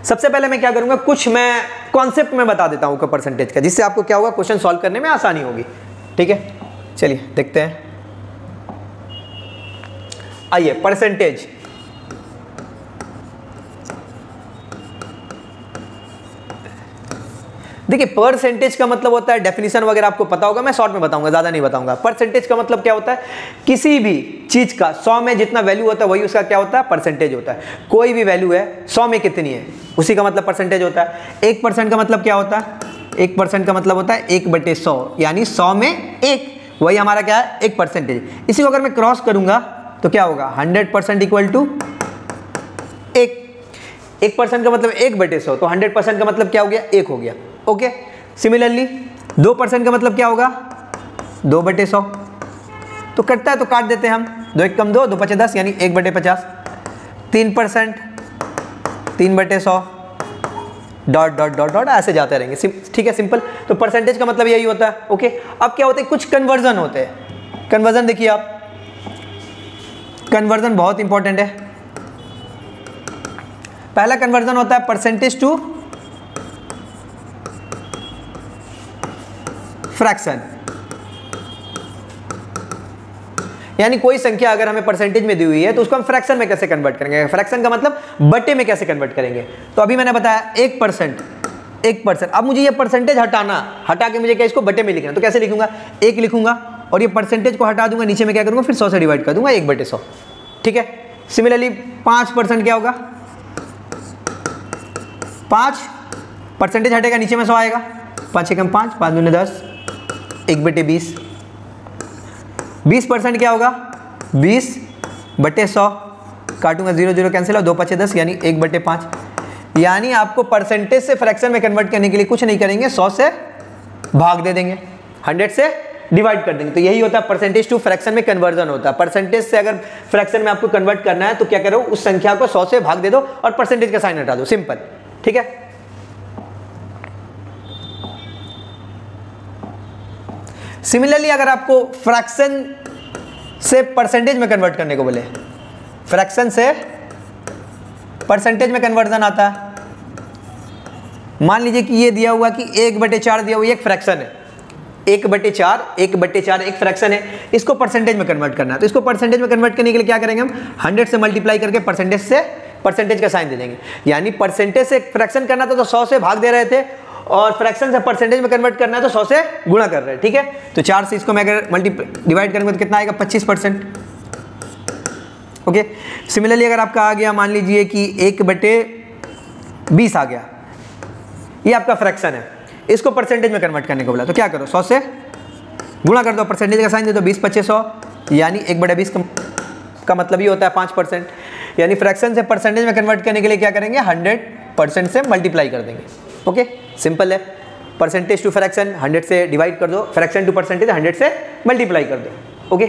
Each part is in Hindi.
सबसे पहले मैं क्या करूंगा, कुछ मैं कॉन्सेप्ट में बता देता हूं परसेंटेज का, जिससे आपको क्या होगा, क्वेश्चन सॉल्व करने में आसानी होगी। ठीक है, चलिए देखते हैं। आइए, परसेंटेज। देखिए, परसेंटेज का मतलब होता है, डेफिनेशन वगैरह आपको पता होगा, मैं शॉर्ट में बताऊंगा, ज्यादा नहीं बताऊंगा। परसेंटेज का मतलब क्या होता है, किसी भी चीज का 100 में जितना वैल्यू होता है वही उसका क्या होता है, परसेंटेज होता है। कोई भी वैल्यू है 100 में कितनी है, उसी का मतलब परसेंटेज होता है। 1% का मतलब क्या होता है, 1% का मतलब होता है 1/100, यानी 100 में 1, वही हमारा क्या है, 1 परसेंटेज। इसी को अगर मैं क्रॉस करूंगा तो क्या होगा, 100% इक्वल टू 1% का मतलब 1/100, तो 100% का मतलब क्या हो गया, 1 हो गया। ओके, सिमिलरली 2% का मतलब क्या होगा, 2/100, तो कटता है तो काट देते हैं हम, 2 1 कम 2, 2 5 10, यानी 1/50। 3%, 3/100, डॉट डॉट डॉट डॉट ऐसे जाते रहेंगे। ठीक है, सिंपल। तो परसेंटेज का मतलब यही होता है। ओके, अब क्या होता है, कुछ कन्वर्जन होते हैं। कन्वर्जन देखिए आप, कन्वर्जन बहुत इंपॉर्टेंट है। पहला कन्वर्जन होता है परसेंटेज टू फ्रैक्शन, यानी कोई संख्या अगर हमें परसेंटेज में दी हुई है तो उसको हम फ्रैक्शन में कैसे कन्वर्ट करेंगे। फ्रैक्शन का मतलब बटे में कैसे कन्वर्ट करेंगे। तो अभी मैंने बताया 1%। अब मुझे ये परसेंटेज हटा के मुझे क्या इसको बटे में लिखना, तो कैसे लिखूंगा, 1 लिखूंगा और ये परसेंटेज को हटा दूंगा, नीचे में क्या करूंगा, फिर 100 से डिवाइड कर दूंगा, 1/100। ठीक है, सिमिलरली 5% क्या होगा, 5 परसेंटेज हटेगा, नीचे में 100 आएगा, 5 एकम 5, 5 दूनी 10, 1/20। 20% क्या होगा, 20/100, काटूंगा 0 0 कैंसिल, 2 5 10, यानी 1/5। यानी आपको परसेंटेज से फ्रैक्शन में कन्वर्ट करने के लिए कुछ नहीं करेंगे, 100 से भाग दे देंगे, 100 से डिवाइड कर देंगे। तो यही होता है परसेंटेज टू फ्रैक्शन में कन्वर्जन होता है। परसेंटेज से अगर फ्रैक्शन में आपको कन्वर्ट करना है तो क्या करो, उस संख्या को 100 से भाग दे दो और परसेंटेज का साइन हटा दो, सिंपल। ठीक है, सिमिलरली अगर आपको फ्रैक्शन से परसेंटेज में कन्वर्ट करने को बोले, फ्रैक्शन से परसेंटेज में कन्वर्जन आता है। मान लीजिए कि ये दिया हुआ कि 1/4 दिया हुआ, एक फ्रैक्शन है, 1/4 एक फ्रैक्शन है, इसको परसेंटेज में कन्वर्ट करना है। तो इसको परसेंटेज में कन्वर्ट करने के लिए क्या करेंगे हम, 100 से मल्टीप्लाई करके परसेंटेज का साइन दे देंगे। यानी परसेंटेज से फ्रैक्शन करना था तो 100 से भाग दे रहे थे, और फ्रैक्शन से परसेंटेज में कन्वर्ट करना है तो 100 से गुणा कर रहे हैं। ठीक है, तो 4 से इसको मैं अगर डिवाइड करेंगे तो कितना आएगा, 25%। ओके, सिमिलरली अगर आपका आ गया, मान लीजिए कि 1/20 आ गया, ये आपका फ्रैक्शन है, इसको परसेंटेज में कन्वर्ट करने को बोला, तो क्या करो, 100 से गुणा कर दो, परसेंटेज का साइन दे दो, 20 25 100, यानी 1/20 का मतलब ये होता है 5%। यानी फ्रैक्शन से परसेंटेज में कन्वर्ट करने के लिए क्या करेंगे, 100% से मल्टीप्लाई कर देंगे। ओके, सिंपल है। परसेंटेज टू फ्रैक्शन 100 से डिवाइड कर दो, फ्रैक्शन टू परसेंटेज 100 से मल्टीप्लाई कर दो। ओके,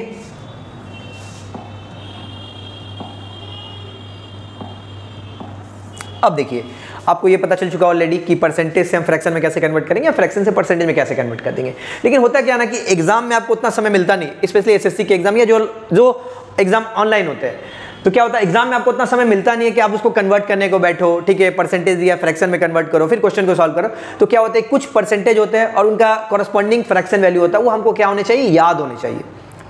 अब देखिए, आपको ये पता चल चुका ऑलरेडी कि परसेंटेज से हम फ्रैक्शन में कैसे कन्वर्ट करेंगे, फ्रैक्शन से परसेंटेज में कैसे कन्वर्ट कर देंगे। लेकिन होता क्या ना कि एग्जाम में आपको उतना समय मिलता नहीं, स्पेशली एसएससी के एग्जाम या जो एग्जाम ऑनलाइन होते हैं, तो क्या होता है, एग्जाम में आपको उतना समय मिलता नहीं है कि आप उसको कन्वर्ट करने को बैठो। ठीक है, परसेंटेज दिया, फ्रैक्शन में कन्वर्ट करो, फिर क्वेश्चन को सॉल्व करो। तो क्या होता है, कुछ परसेंटेज होते हैं और उनका कॉरस्पॉन्डिंग फ्रैक्शन वैल्यू होता है, वो हमको क्या होने चाहिए, याद होने चाहिए।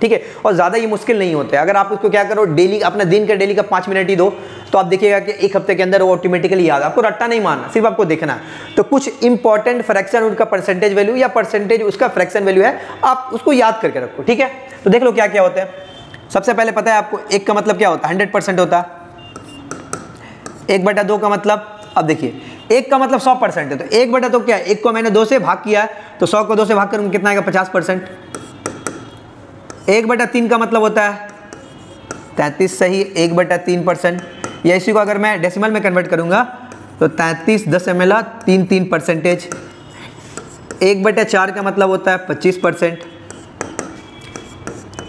ठीक है, और ज़्यादा ये मुश्किल नहीं होते। अगर आप उसको क्या करो, डेली अपना दिन का डेली का 5 मिनट ही दो, तो आप देखिएगा कि 1 हफ्ते के अंदर वो ऑटोमेटिकली याद, आपको रट्टा नहीं मारना, सिर्फ आपको देखना है। तो कुछ इंपॉर्टेंट फ्रैक्शन उनका परसेंटेज वैल्यू या परसेंटेज उसका फ्रैक्शन वैल्यू है, आप उसको याद करके रखो। ठीक है, तो देख लो क्या क्या होते हैं। सबसे पहले पता है आपको 1 का मतलब क्या होता है, 100% होता है। 1/2 का मतलब, अब देखिए 1 का मतलब 100% है, तो 1/2 क्या है, 1 को मैंने 2 से भाग किया है, तो 100 को 2 से भाग करूँगा कितना आएगा, 50%। 1/3 का मतलब होता है 33, सही, 1/3%। या इसी को अगर मैं डेसिमल में कन्वर्ट करूँगा तो 33 दशमलव 33%। 1/4 का मतलब होता है 25%।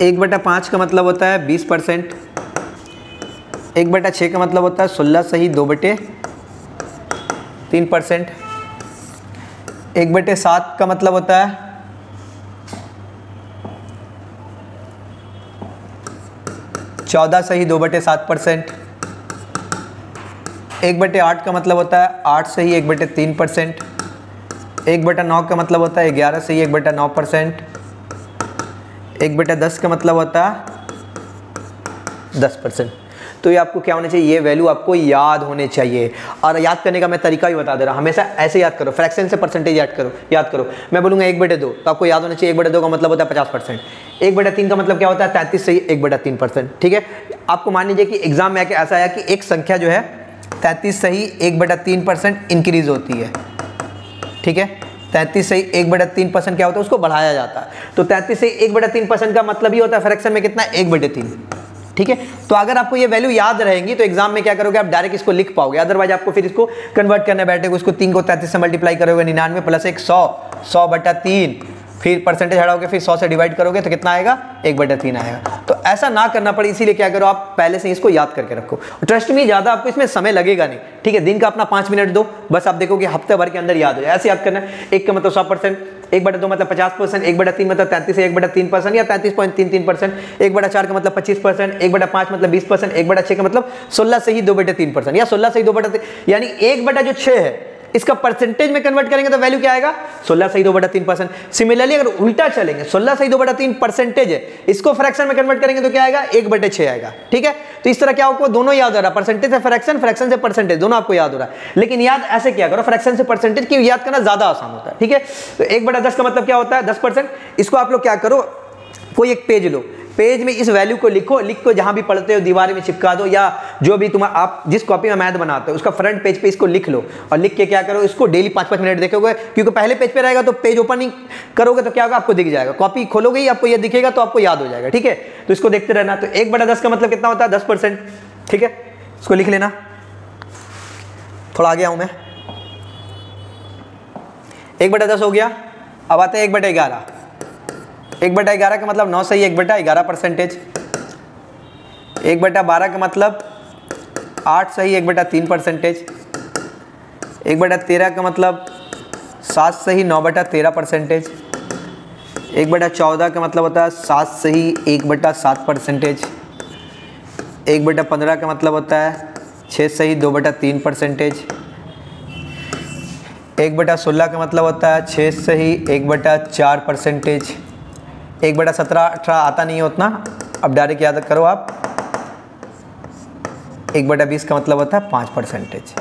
1/5 का मतलब होता है 20%। 1/6 का मतलब होता है 16, सही, 2/3%। 1/7 का मतलब होता है 14, सही, 2/7%। 1/8 का मतलब होता है 8 सही 1/3%। 1/9 का मतलब होता है 11 सही 1/9%। 1/10 का मतलब होता है 10%। तो ये आपको क्या होना चाहिए, ये वैल्यू आपको याद होने चाहिए। और याद करने का मैं तरीका भी बता दे रहा हूँ, हमेशा ऐसे याद करो, फ्रैक्शन से परसेंटेज याद करो। मैं बोलूँगा 1/2 तो आपको याद होना चाहिए 1/2 का मतलब होता है 50%। 1/3 का मतलब क्या होता है 33 सही 1/3%। ठीक है, आपको मान लीजिए कि एग्जाम में ऐसा आया कि एक संख्या जो है 33 सही 1/3% इंक्रीज होती है। ठीक है, 33 सही 1/3% क्या होता है, उसको बढ़ाया जाता है। तो 33 सही 1/3% का मतलब ही होता है फ्रैक्शन में कितना, 1/3। ठीक है, तो अगर आपको ये वैल्यू याद रहेंगी तो एग्जाम में क्या करोगे, आप डायरेक्ट इसको लिख पाओगे। अदरवाइज आपको फिर इसको कन्वर्ट करने बैठेगे, उसको 3 को 33 से मल्टीप्लाई करोगे, 99 प्लस 1 100, 100/3, फिर परसेंटेज हटाओगे, फिर 100 से डिवाइड करोगे तो कितना आएगा, 1/3 आएगा। तो ऐसा ना करना पड़े इसीलिए क्या करो, आप पहले से इसको याद करके रखो। ट्रस्ट में ज़्यादा आपको इसमें समय लगेगा नहीं। ठीक है, दिन का अपना 5 मिनट दो, बस आप देखोगे हफ्ते भर के अंदर याद हो जाए। ऐसे याद करना है, 1 का मतलब 100%, 1/2 मतलब 50%, 1/3 मतलब 33 से 1/3% या 33.33%, 1/4 का मतलब 25%, 1/5 मतलब 20%, 1/6 का मतलब 16 से ही 2/3% या 16 से ही 2/3, यानी 1/6 है, इसका परसेंटेज में कन्वर्ट करेंगे तो वैल्यू क्या आएगा, 16 से ही 2/3%। सिमिलरली अगर उल्टा चलेंगे, 16 से ही 2/3% है, इसको फ्रैक्शन में कन्वर्ट करेंगे तो क्या आएगा, 1/6 आएगा। ठीक है, तो इस तरह क्या आपको दोनों याद हो रहा है, परसेंटेज से फ्रैक्शन, फ्रैक्शन से परसेंटेज, दोनों आपको याद हो रहा है। लेकिन याद ऐसे क्या करो, फ्रैक्शन से परसेंटेज की याद करना ज्यादा आसान होता है। ठीक है, तो 1/10 का मतलब क्या होता है, 10%। इसको आप लोग क्या करो, कोई एक पेज लो, पेज में इस वैल्यू को लिखो, लिख को जहां भी पढ़ते हो दीवार में चिपका दो, या जो भी तुम्हारा आप जिस कॉपी में मैथ बनाते हो उसका फ्रंट पेज पे इसको लिख लो, और लिख के क्या करो, इसको डेली 5-5 मिनट देखोगे, क्योंकि पहले पेज पे रहेगा तो पेज ओपनिंग करोगे तो क्या होगा, आपको दिख जाएगा। कॉपी खोलोगे ही आपको ये दिखेगा तो आपको याद हो जाएगा। ठीक है, तो इसको देखते रहना। तो 1/10 का मतलब कितना होता है, 10%। ठीक है, इसको लिख लेना, थोड़ा आगे आऊं मैं। 1/10 हो गया। अब आते हैं 1/11। 1/11 का मतलब 9 सही 1/11%। 1/12 का मतलब 8 सही 1/3%। 1/13 का मतलब 7 सही 9/13%। 1/14 का मतलब होता है 7 सही 1/7%। 1/15 का मतलब होता है 6 सही 2/3%। 1/16 का मतलब होता है 6 सही 1/4%। 1/17-18 आता नहीं है उतना, अब डायरेक्ट याद करो आप। 1/20 का मतलब होता है 5%।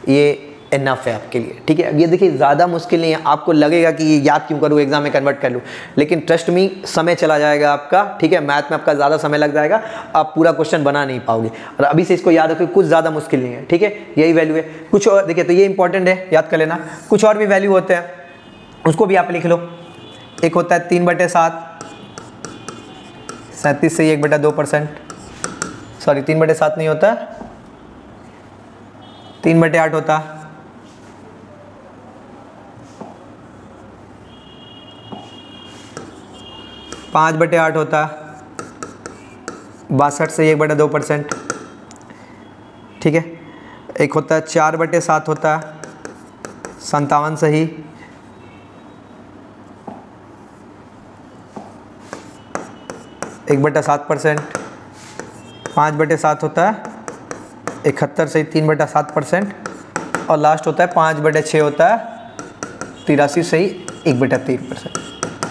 ये इनफ है आपके लिए। ठीक है, अब ये देखिए ज़्यादा मुश्किल नहीं है, आपको लगेगा कि ये याद क्यों करूँ, एग्जाम में कन्वर्ट कर लूँ, लेकिन ट्रस्ट मी समय चला जाएगा आपका। ठीक है, मैथ में आपका ज़्यादा समय लग जाएगा, आप पूरा क्वेश्चन बना नहीं पाओगे। और अभी से इसको याद रखो, कुछ ज़्यादा मुश्किल नहीं है। ठीक है, यही वैल्यू है। कुछ और देखिए, तो ये इंपॉर्टेंट है, याद कर लेना। कुछ और भी वैल्यू होते हैं, उसको भी आप लिख लो। एक होता है 3/7, 37 से 1/2%। सॉरी, 3/7 नहीं होता, 3/8 होता। 5/8 होता, 62 से 1/2%। ठीक है, एक होता है 4/7 होता, 57 सही। 1/7%। 5/7 होता है 71 से 3/7%। और लास्ट होता है 5/6 होता है 83 सही 1/3%।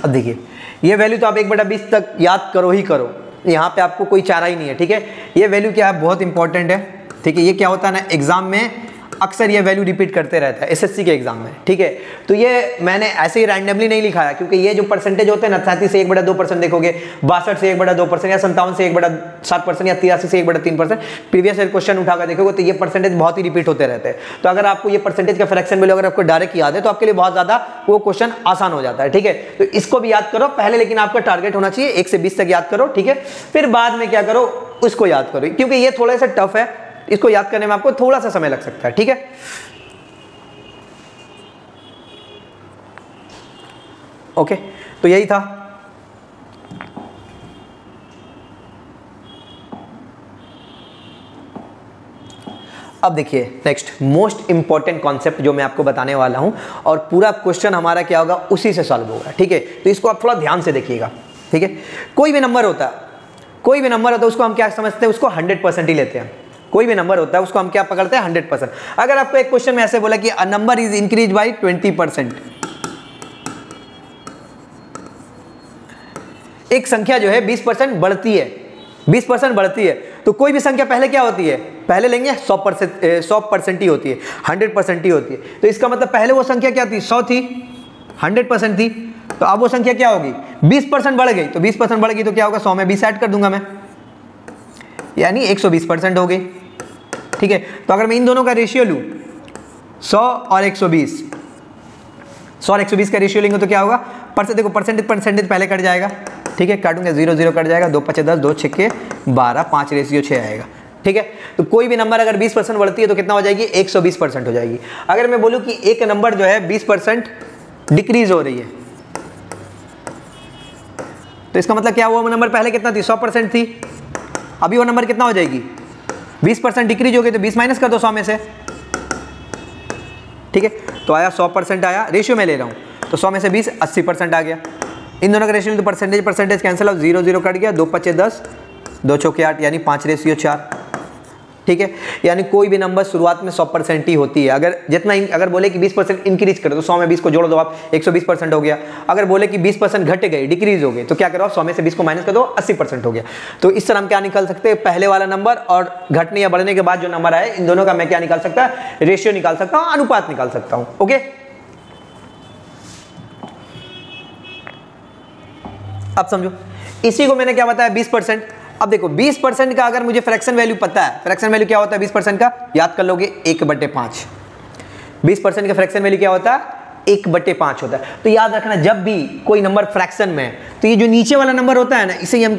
अब देखिए, ये वैल्यू तो आप 1/20 तक याद करो ही करो, यहाँ पे आपको कोई चारा ही नहीं है। ठीक है, ये वैल्यू क्या है, बहुत इंपॉर्टेंट है। ठीक है, ये क्या होता है ना, एग्जाम में अक्सर ये वैल्यू रिपीट करते रहता है एसएससी के एग्जाम में। ठीक है, तो ये मैंने ऐसे ही रैंडमली नहीं लिखा है, क्योंकि ये जो परसेंटेज होते हैं ना, 37 से 1/2% देखोगे, 62 से 1/2% या 57 से 1/7% या 83 से 1/3%, प्रीवियस ईयर क्वेश्चन उठाकर देखोगे तो ये परसेंटेज बहुत ही रिपीट होते रहते हैं। तो अगर आपको ये परसेंटेज का फ्रैक्शन मिले, अगर आपको डायरेक्ट याद है तो आपके लिए बहुत ज्यादा वो क्वेश्चन आसान हो जाता है। ठीक है, तो इसको भी याद करो पहले, लेकिन आपका टारगेट होना चाहिए 1 से 20 तक याद करो। ठीक है, फिर बाद में क्या करो, उसको याद करो, क्योंकि ये थोड़ा सा टफ है, इसको याद करने में आपको थोड़ा सा समय लग सकता है। ठीक है, ओके, तो यही था। अब देखिए नेक्स्ट मोस्ट इंपॉर्टेंट कॉन्सेप्ट जो मैं आपको बताने वाला हूं, और पूरा क्वेश्चन हमारा क्या होगा, उसी से सॉल्व होगा। ठीक है, तो इसको आप थोड़ा ध्यान से देखिएगा। ठीक है, कोई भी नंबर होता है, उसको हम क्या समझते हैं, उसको 100% ही लेते हैं। कोई भी नंबर होता है उसको हम क्या पकड़ते हैं 100%। अगर आपको एक क्वेश्चन में ऐसे बोला कि a number is increase by 20%, एक संख्या जो है 20% बढ़ती है, 20% बढ़ती है, तो कोई भी संख्या पहले क्या होती है, पहले लेंगे 100% ही होती है, 100% ही होती है। तो इसका मतलब पहले वो संख्या क्या थी, 100 थी, 100% थी, तो अब वो संख्या क्या होगी, 20% बढ़ गई। तो 20% बढ़ गई तो क्या होगा, 100 में 20 ऐड कर दूंगा मैं, यानी 120% हो गई। ठीक है, तो अगर मैं इन दोनों का रेशियो लूँ 100 और 120, 100 और 120 का रेशियो लेंगे तो क्या होगा, देखो परसेंटेज पहले कट जाएगा। ठीक है, काटूंगा 0 0 कट जाएगा, 2 5 10, 2 6 12, 5 रेशियो 6 आएगा। ठीक है, तो कोई भी नंबर अगर 20% बढ़ती है तो कितना हो जाएगी, 120% हो जाएगी। अगर मैं बोलूँ कि एक नंबर जो है 20% डिक्रीज हो रही है, तो इसका मतलब क्या हुआ, वो नंबर पहले कितना थी, 100% थी, अभी वो नंबर कितना हो जाएगी, 20% डिक्रीज हो गई, तो 20 माइनस कर दो 100 में से। ठीक है, तो आया 100% आया, रेशियो में ले रहा हूँ, तो 100 में से 20 80% आ गया। इन दोनों का रेशियो तो परसेंटेज कैंसिल हो, 0 0 कट गया, 2 5 10, 2 6 8, यानी 5 रेशियो 4। ठीक है, यानी कोई भी नंबर शुरुआत में 100% ही होती है। अगर बोले कि 20% इंक्रीज करो तो 100 में 20 को जोड़ दो आप, 120% हो गया। अगर बोले कि 20% घट गए, डिक्रीज हो गए, तो क्या करो आप 100 में से 20 को माइनस कर दो, 80% हो गया। तो इस तरह हम क्या निकाल सकते हैं, पहले वाला नंबर और घटने या बढ़ने के बाद जो नंबर आए, इन दोनों का मैं क्या निकाल सकता है, रेशियो निकाल सकता हूं, अनुपात निकाल सकता हूं। ओके, अब समझो, इसी को मैंने क्या बताया 20%। अब देखो 20% का अगर मुझे फ्रैक्शन वैल्यू पता है, फ्रैक्शन वैल्यू क्या होता है 20% का, याद कर लोगे 1/5। 20% का फ्रैक्शन वैल्यू क्या होता है, 1/5 होता है। तो याद रखना, जब भी कोई नंबर फ्रैक्शन में है तो ये जो नीचे वाला नंबर होता है ना, इसे हम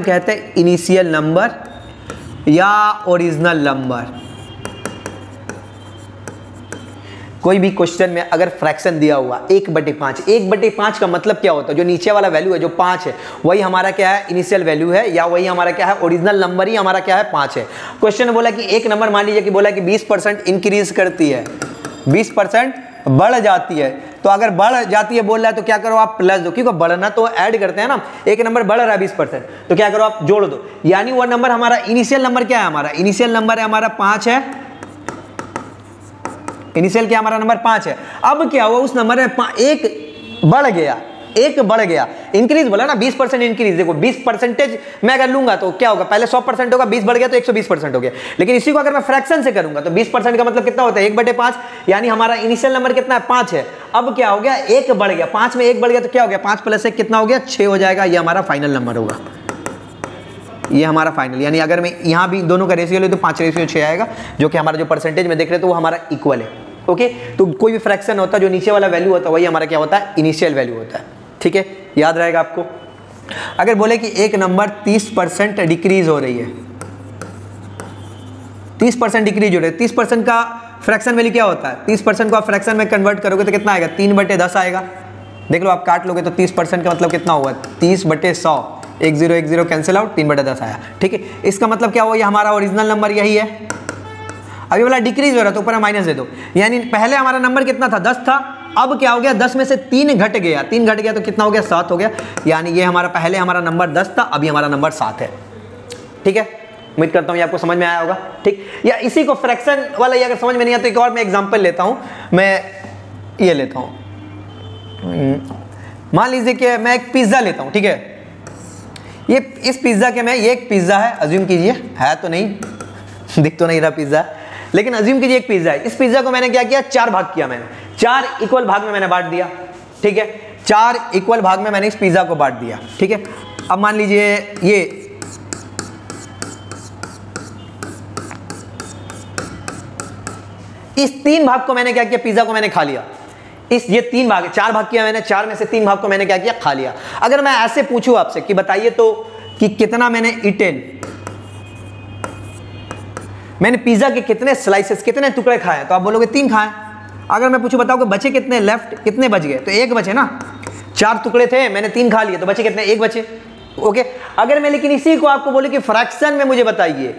कहते हैं इनिशियल नंबर या ओरिजिनल नंबर। कोई भी क्वेश्चन में अगर फ्रैक्शन दिया हुआ 1/5, 1/5 का मतलब क्या होता है, जो नीचे वाला वैल्यू है जो 5 है, वही हमारा क्या है, इनिशियल वैल्यू है, या वही हमारा क्या है, ओरिजिनल नंबर ही हमारा क्या है, 5 है। क्वेश्चन बोला कि एक नंबर मान लीजिए कि बोला कि 20% इंक्रीज करती है, 20% बढ़ जाती है, तो अगर बढ़ जाती है बोल रहा है तो क्या करो आप, प्लस दो, क्योंकि बढ़ना तो ऐड करते हैं ना, एक नंबर बढ़ रहा है 20%, तो क्या करो आप जोड़ दो, यानी वो नंबर हमारा इनिशियल नंबर क्या है, हमारा इनिशियल नंबर है हमारा 5 है, इनिशियल क्या हमारा नंबर 5 है। अब क्या हुआ, उस नंबर में एक बढ़ गया, इंक्रीज बोला ना, 20% इंक्रीज। देखो 20% मैं अगर लूंगा तो क्या होगा, पहले 100% होगा, 20 बढ़ गया तो 120% हो गया। लेकिन इसी को अगर मैं फ्रैक्शन से करूंगा तो 20% का मतलब कितना होता है, 1/5, यानी हमारा इनिशियल नंबर कितना है, 5 है। अब क्या हो गया, 1 बढ़ गया, 5 में 1 बढ़ गया तो क्या हो गया, 5 + 1 कितना हो गया, 6 हो जाएगा। ये हमारा फाइनल नंबर होगा, ये हमारा फाइनल, यानी अगर मैं यहाँ भी दोनों का रेशियो ले तो 5 रेशियो 6 आएगा, जो कि हमारा जो परसेंटेज में देख रहे तो वो हमारा इक्वल है। ओके, तो कोई भी फ्रैक्शन होता है जो नीचे वाला वैल्यू होता है वही हमारा क्या होता है, इनिशियल वैल्यू होता है। ठीक है, याद रहेगा आपको। अगर बोले कि एक नंबर 30% डिक्रीज हो रही है, 30% डिक्रीज हो रही है, 30% का फ्रैक्शन वैल्यू क्या होता है, 30% को आप फ्रैक्शन में कन्वर्ट करोगे तो कितना आएगा, 3/10 आएगा। देख लो आप काट लोगे तो 30% का मतलब कितना हुआ, 30/100, 1 0 1 0 कैंसिल आउट, 3/10 आया। ठीक है, इसका मतलब क्या हुआ, ये हमारा ओरिजिनल नंबर यही है। अभी वाला डिक्रीज हो रहा है तो ऊपर माइनस दे दो, यानी पहले हमारा नंबर कितना था, 10 था, अब क्या हो गया, 10 में से 3 घट गया, 3 घट गया तो कितना हो गया, 7 हो गया। यानी ये हमारा पहले हमारा नंबर 10 था, अभी हमारा नंबर 7 है। ठीक है, उम्मीद करता हूँ ये आपको समझ में आया होगा। ठीक, या इसी को फ्रैक्शन वाला ये अगर समझ में नहीं आता तो एक और मैं एग्जांपल लेता हूँ, मैं ये लेता हूँ, मान लीजिए कि मैं एक पिज्ज़ा लेता हूँ। ठीक है, ये इस पिज्ज़ा के मैं, ये एक पिज्ज़ा है, अज्यूम कीजिए, है तो नहीं, दिख तो नहीं रहा पिज्ज़ा, लेकिन अज्यूम कीजिए एक पिज्ज़ा है। इस पिज्ज़ा को मैंने क्या किया, 4 भाग किया, मैंने 4 इक्वल भाग में मैंने बांट दिया। ठीक है, 4 इक्वल भाग में मैंने इस पिज्ज़ा को बांट दिया। ठीक है, अब मान लीजिए ये इस 3 भाग को मैंने क्या किया, पिज्ज़ा को मैंने खा लिया। ये 3 भाग, 4 भाग किया मैंने, 4 में से 3 भाग को मैंने क्या किया, खा लिया। अगर मैं ऐसे पूछूं आपसे कि बताइए तो कि कितना मैंने ईटेन, मैंने पिज्जा के कितने स्लाइसेस, कितने टुकड़े खाए, तो आप बोलोगे 3 खाए। अगर मैं पूछूं बताओ कि बचे कितने, लेफ्ट कितने बच गए, तो 1 बचे ना, 4 टुकड़े थे, मैंने 3 खा लिए, तो बचे कितने, 1 बचे। ओके, अगर मैं लेकिन इसी को आपको बोले कि फ्रैक्शन में मुझे बताइए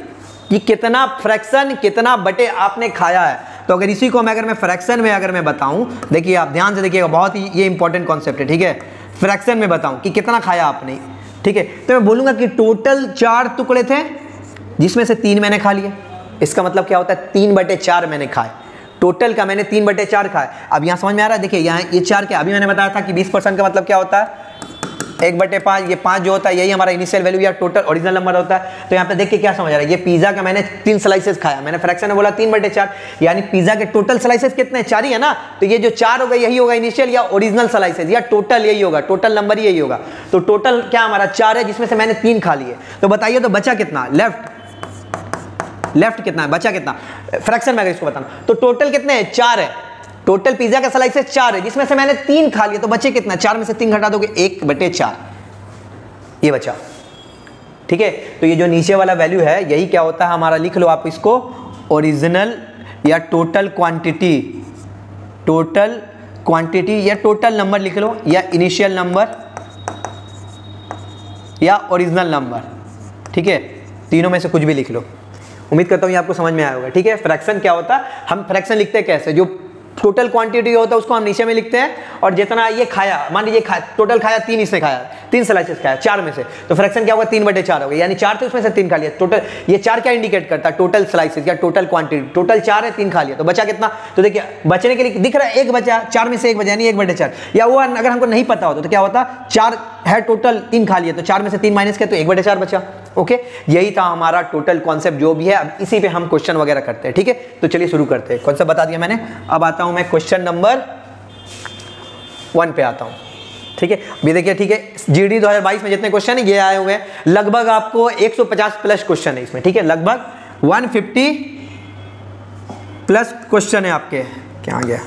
कि कितना फ्रैक्शन, कितना बटे आपने खाया है, तो अगर इसी को मैं फ्रैक्शन में अगर मैं बताऊं, देखिए आप ध्यान से देखिएगा, बहुत ही ये इंपॉर्टेंट कॉन्सेप्ट है। ठीक है, फ्रैक्शन में बताऊं कि कितना खाया आपने, ठीक है, तो मैं बोलूंगा कि टोटल 4 टुकड़े थे, जिसमें से 3 मैंने खा लिए। इसका मतलब क्या होता है 3/4 मैंने खाए, टोटल का मैंने 3/4 खाए। अब यहाँ समझ में आ रहा है, देखिए यहाँ ये 4 क्या, अभी मैंने बताया था कि 20% का मतलब क्या होता है 1/5, ये 5 जो होता है यही हमारा इनिशियल वैल्यू या टोटल ओरिजिनल नंबर होता है। तो यहाँ पे देख के क्या समझ आ रहा है, ये पिज्जा का मैंने 3 स्लाइसेस खाया, मैंने फ्रैक्शन में बोला 3/4, यानी पिज्जा के टोटल स्लाइसेस कितने 4 ही है ना, तो ये जो 4 होगा यही होगा इनिशियल या ओरिजिनल स्लाइसेस या टोटल यही होगा, टोटल नंबर यही होगा। तो टोटल क्या हमारा 4 है, जिसमें से मैंने 3 खा लिए। तो बताइए तो बचा कितना, लेफ्ट कितना है, बचा कितना फ्रैक्शन में अगर इसको बताना, तो टोटल कितने हैं 4 है, टोटल पिज्जा का स्लाइसेस 4 है, जिसमें से मैंने 3 खा लिए, तो बचे कितना, 4 में से 3 घटा दोगे 1/4 ये बचा। ठीक है, तो ये जो नीचे वाला वैल्यू है यही क्या होता है हमारा, लिख लो आप इसको ओरिजिनल या टोटल क्वांटिटी या टोटल नंबर लिख लो, या इनिशियल नंबर या ओरिजिनल नंबर। ठीक है, तीनों में से कुछ भी लिख लो। उम्मीद करता हूँ ये आपको समझ में आया होगा। ठीक है, फ्रैक्शन क्या होता है, हम फ्रैक्शन लिखते हैं कैसे, जो टोटल क्वांटिटी होता है उसको हम नीचे में लिखते हैं, और जितना ये खाया, मान लीजिए टोटल खाया 3, इसने खाया 3 स्लाइसेस खाया 4 में से, तो फ्रैक्शन क्या होगा 3/4 होगा, यानी 4 थे उसमें से 3 खा लिया। टोटल ये 4 क्या इंडिकेट करता है, टोटल स्लाइसेस या टोटल क्वांटिटी, टोटल 4 है 3 खा लिया, तो बचा कितना, तो देखिए बचने के लिए दिख रहा है 1 बचा, 4 में से 1 बचा यानी 1/4, या वो अगर हमको नहीं पता होता तो क्या होता, 4 है टोटल 3 खा लिए, तो 4 में से 3 माइनस किया तो 1/4 बचा। ओके, यही था हमारा टोटल कॉन्सेप्ट जो भी है, अब इसी पे हम क्वेश्चन वगैरह करते हैं। ठीक है, तो चलिए शुरू करते हैं। कॉन्सेप्ट बता दिया मैंने, अब आता हूं मैं क्वेश्चन नंबर 1 पे आता हूं। ठीक है, अभी देखिए, ठीक है, जीडी 2022 में जितने क्वेश्चन है ये आए हुए हैं, लगभग आपको 150 प्लस क्वेश्चन है इसमें। ठीक है, लगभग 150 प्लस क्वेश्चन है आपके, क्या आ गया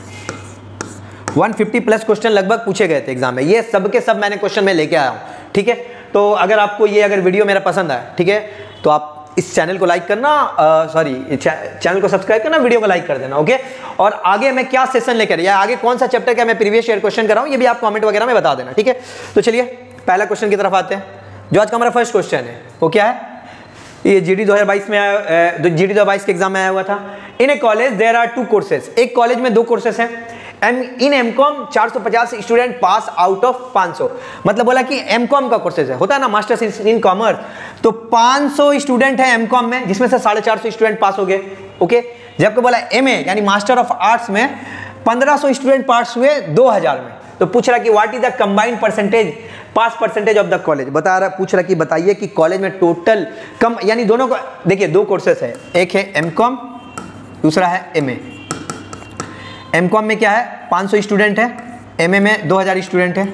150 प्लस क्वेश्चन लगभग पूछे गए थे एग्जाम में, ये सब के सब मैंने क्वेश्चन में लेके आया हूं। ठीक है, तो अगर आपको ये अगर वीडियो मेरा पसंद आए, ठीक है, तो आप इस चैनल को लाइक करना, चैनल को सब्सक्राइब करना, वीडियो को लाइक कर देना। ओके, और आगे मैं क्या सेशन लेकर, या आगे कौन सा चैप्टर का मैं प्रीवियस ईयर क्वेश्चन कर रहा हूं, ये भी आप कमेंट वगैरह में बता देना। ठीक है, तो चलिए पहला क्वेश्चन की तरफ आते हैं, जो आज का हमारा फर्स्ट क्वेश्चन है वो क्या है, ये जीडी 2022 में आया, जीडी 2022 के एग्जाम में आया हुआ था। In a college there are 2 courses, एक कॉलेज में 2 कोर्सेज हैं, in MCom 450 student pass out of 500, मतलब बोला कि एमकॉम का कोर्सेज है, होता है ना मास्टर्स इन कॉमर्स, तो 500 स्टूडेंट है एमकॉम में, जिसमें से 450 स्टूडेंट पास हो गए। ओके, जबकि बोला एमए यानी मास्टर ऑफ आर्ट्स में 1500 स्टूडेंट पास हुए 2000 में, तो पूछ रहा कि what is the combined percentage, pass percentage of the college, बता रहा, पूछ रहा कि बताइए कि कॉलेज में टोटल कम, यानी दोनों को देखिए 2 कोर्सेज है, एक है एमकॉम, दूसरा है एमए। एमकॉम में क्या है 500 स्टूडेंट है, एमए में 2000 स्टूडेंट है।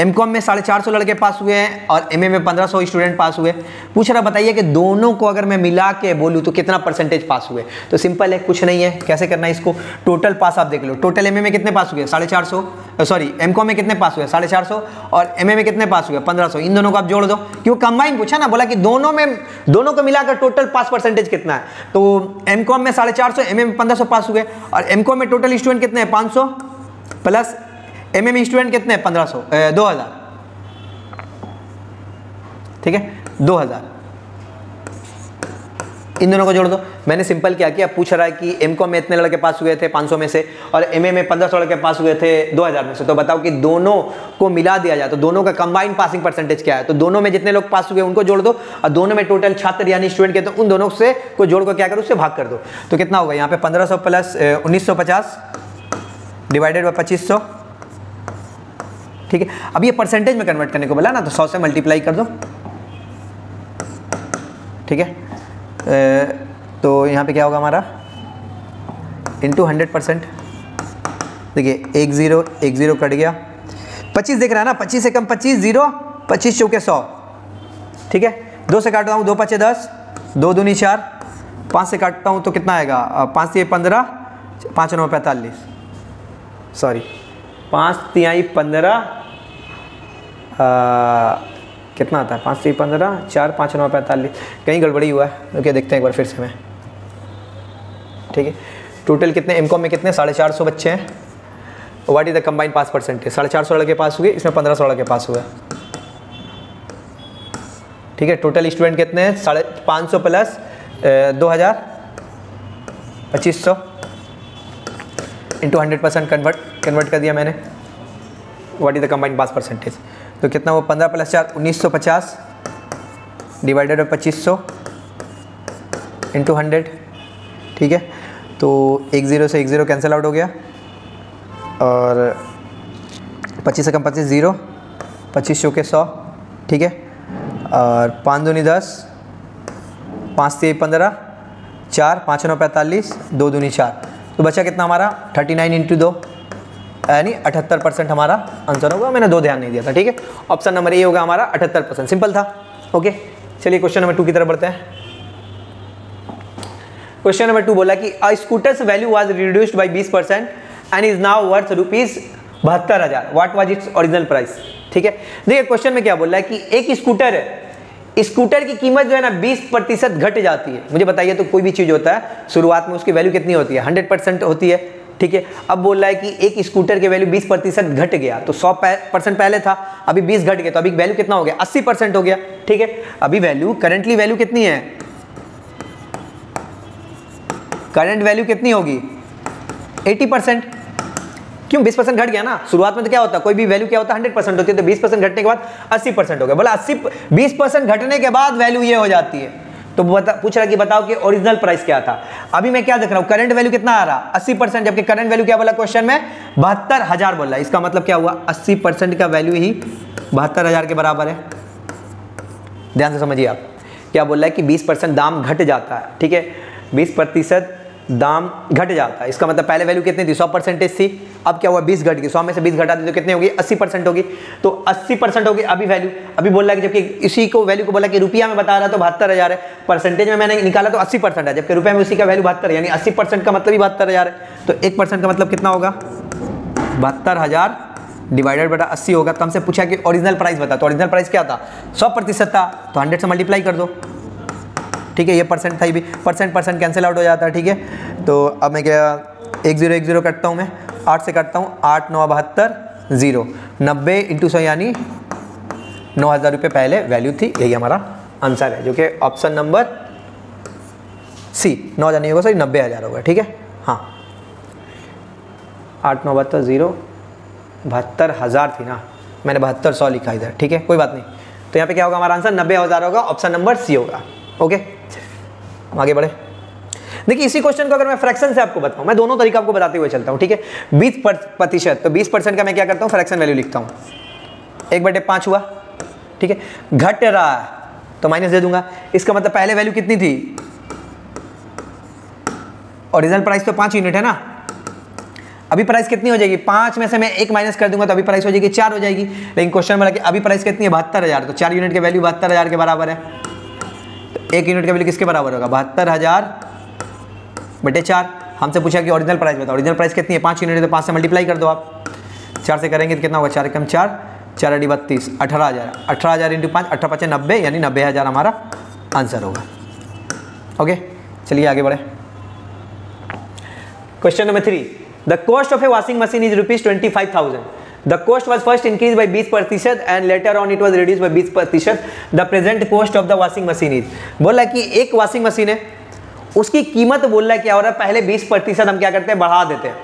एमकॉम में 450 लड़के पास हुए हैं और एमए में 1500 स्टूडेंट पास हुए। पूछ रहा बताइए कि दोनों को अगर मैं मिला के बोलूँ तो कितना परसेंटेज पास हुए, तो सिंपल है, कुछ नहीं है, कैसे करना है इसको, टोटल पास आप देख लो, टोटल एमए में कितने पास हुए 450, सॉरी एमकॉम में कितने पास हुए 450, और एमए में कितने पास हुए 1500, इन दोनों को आप जोड़ दो, क्यों कंबाइन पूछा ना, बोला कि दोनों को मिलाकर टोटल पास परसेंटेज कितना है, तो एमकॉम में 450, एमए में 1500 पास हुए, और एमकॉम में टोटल स्टूडेंट कितने हैं 500 प्लस एमए में स्टूडेंट कितने हैं 1500, 2000, ठीक है 2000, इन दोनों को जोड़ दो। मैंने सिंपल क्या किया, पूछ रहा है कि एमकॉम में इतने लड़के पास हुए थे 500 में से, और एमए में 1500 लड़के पास हुए थे 2000 में से, तो बताओ कि दोनों को मिला दिया जाए तो दोनों का कंबाइंड पासिंग परसेंटेज क्या है, तो दोनों में जितने लोग पास हुए उनको जोड़ दो, और दोनों में टोटल छात्र यानी स्टूडेंट कहते हैं उन दोनों से को जोड़ को क्या करो, उससे भाग कर दो, तो कितना होगा यहाँ पे 1500 प्लस 1950 डिवाइडेड बाई 2500, ठीक है। अब ये परसेंटेज में कन्वर्ट करने को बोला ना, तो 100 से मल्टीप्लाई कर दो, ठीक है। तो यहाँ पे क्या होगा हमारा इंटू 100%, देखिए 1 0 कट गया, 25 दिख रहा है ना, 25 से कम 25 0, 25 चौके 100, ठीक है। 2 से काटता हूँ 2 5 10, 2 दूनी 4, 5 से काटता हूँ तो कितना आएगा 5 से 15, 5 9 45, सॉरी 5 3 15, कितना आता है 5 3 15, 4 5 9 45, कहीं गड़बड़ी हुआ है, ओके देखते हैं एक बार फिर से मैं, ठीक है। टोटल कितने एमकॉम में कितने 450 बच्चे हैं, what is the combined pass percentage, 450 लड़के पास हुए, इसमें 1500 लड़के पास हुए, ठीक है। टोटल स्टूडेंट कितने हैं 550 प्लस 2000 2500 इंटू 100% कन्वर्ट कर दिया मैंने, what is the combined pass percentage, तो कितना वो 15 प्लस 4 1950 डिवाइडेड बाई 2500 इंटू 100, ठीक है। तो 1 0 से 1 0 कैंसिल आउट हो गया, और 25 से कम 25 0, 25 चौके 100, ठीक है। और 5 दूनी 10, 5 3 15, 4 5 9 45, 2 दूनी 4, तो बचा कितना हमारा 39 इंटू 2, यानी 78% हमारा आंसर होगा। मैंने 2 ध्यान नहीं दिया था, ठीक है। ऑप्शन नंबर ए होगा हमारा 78%, सिंपल था। ओके, चलिए क्वेश्चन नंबर 2 की तरफ बढ़ते हैं। क्वेश्चन नंबर 2 बोला कि a scooter's value was reduced by 20% and is now worth ₹72,000, what was its original price, ठीक है। देखिए क्वेश्चन में क्या बोल रहा है कि एक स्कूटर है, स्कूटर की कीमत जो है ना 20% घट जाती है। मुझे बताइए, तो कोई भी चीज होता है शुरुआत में उसकी वैल्यू कितनी होती है, 100% होती है, ठीक है। अब बोल रहा है कि एक स्कूटर की वैल्यू 20% घट गया, तो 100% पहले था, अभी 20 घट गया, तो अभी वैल्यू कितना हो गया, 80% हो गया, ठीक है। अभी वैल्यू करंटली वैल्यू कितनी है, करंट वैल्यू कितनी होगी 80%, क्यों 20% घट गया ना। शुरुआत में तो क्या होता है, कोई भी वैल्यू क्या होता है 100% होती है, तो 20% घटने के बाद 80% हो गया। बोला 20% घटने के बाद वैल्यू ये हो जाती है, तो पूछ रहा कि बताओ कि ओरिजिनल प्राइस क्या था। अभी मैं क्या देख रहा हूं, करंट वैल्यू कितना आ रहा 80%, जबकि करंट वैल्यू क्या बोला क्वेश्चन में 72,000 बोल रहा है। इसका मतलब क्या हुआ, 80% का वैल्यू ही 72,000 के बराबर है। ध्यान से समझिए आप, क्या बोल रहा है कि 20% दाम घट जाता है, ठीक है, 20% दाम घट जाता है। इसका मतलब पहले वैल्यू कितनी थी, 100% थी, अब क्या हुआ 20 घट गई, 100 में से 20 घटा दी तो कितनी होगी 80% होगी, तो 80% होगी अभी वैल्यू। अभी बोल रहा है कि जबकि इसी को वैल्यू को बोला कि रुपया में बता रहा तो 72,000 है, परसेंटेज में मैंने निकाला तो 80% है, जबकि रुपये में उसी का वैल्यू 72 है, यानी 80% का मतलब ही 72,000 है। तो 1% का मतलब कितना होगा 72,000 डिवाइडेड बटा 80 होगा। तो हमसे पूछा कि ओरिजिनल प्राइस बता, तो ओरिजिनल प्राइस क्या था 100% था, तो 100 से मल्टीप्लाई कर दो, ठीक है। ये परसेंट था, ये भी परसेंट कैंसिल आउट हो जाता है, ठीक है। तो अब मैं क्या 1 0 1 0 कटता हूँ, मैं 8 से कटता हूँ, 8 9 72 0, 90 इंटू 100 यानी 9,000 रुपये पहले वैल्यू थी। यही हमारा आंसर है, जो कि ऑप्शन नंबर सी 9,000 नहीं होगा, सॉरी 90,000 होगा, ठीक है। हाँ 8 9 72 0, 72,000 थी ना, मैंने 7200 लिखा इधर, ठीक है, कोई बात नहीं। तो यहाँ पे क्या होगा हमारा आंसर 90,000 होगा, ऑप्शन नंबर सी होगा। ओके, आगे बढ़े। देखिए इसी क्वेश्चन को अगर मैं फ्रैक्शन से आपको बताऊं, मैं दोनों तरीका आपको बताते हुए चलता हूं, ठीक है। 20%, तो 20% का मैं क्या करता हूं, फ्रैक्शन वैल्यू लिखता हूं, 1/5 हुआ, ठीक है। घट रहा है तो माइनस दे दूंगा, इसका मतलब पहले वैल्यू कितनी थी, ओरिजिनल प्राइस तो 5 यूनिट है ना, अभी प्राइस कितनी हो जाएगी, 5 में से मैं 1 माइनस कर दूंगा तो अभी प्राइस हो जाएगी 4 हो जाएगी। लेकिन क्वेश्चन में अभी प्राइस कितनी है 72,000, तो 4 यूनिट की वैल्यू 72,000 के बराबर है, तो 1 यूनिट का वैल्यू किसके बराबर होगा 72,000/4। हमसे पूछा कि ओरिजिनल प्राइस बताओ, ओरिजिनल प्राइस कितनी है 5 यूनिट, तो 5 से मल्टीप्लाई कर दो आप, 4 से करेंगे तो कितना होगा 4 कम 4, 4 × 32, 18,000, 18,000 इंटू 5, 18 5 90, यानी 90,000 हमारा आंसर होगा। ओके, चलिए आगे बढ़े। Question number 3, the cost of A washing machine is ₹25,000. The cost was first increased by 20% and later on it was reduced by 20%. The present cost of the washing machine is, बोला कि एक वॉशिंग मशीन है, उसकी कीमत बोल रहा है क्या हो रहा है, पहले 20% हम क्या करते हैं बढ़ा देते हैं,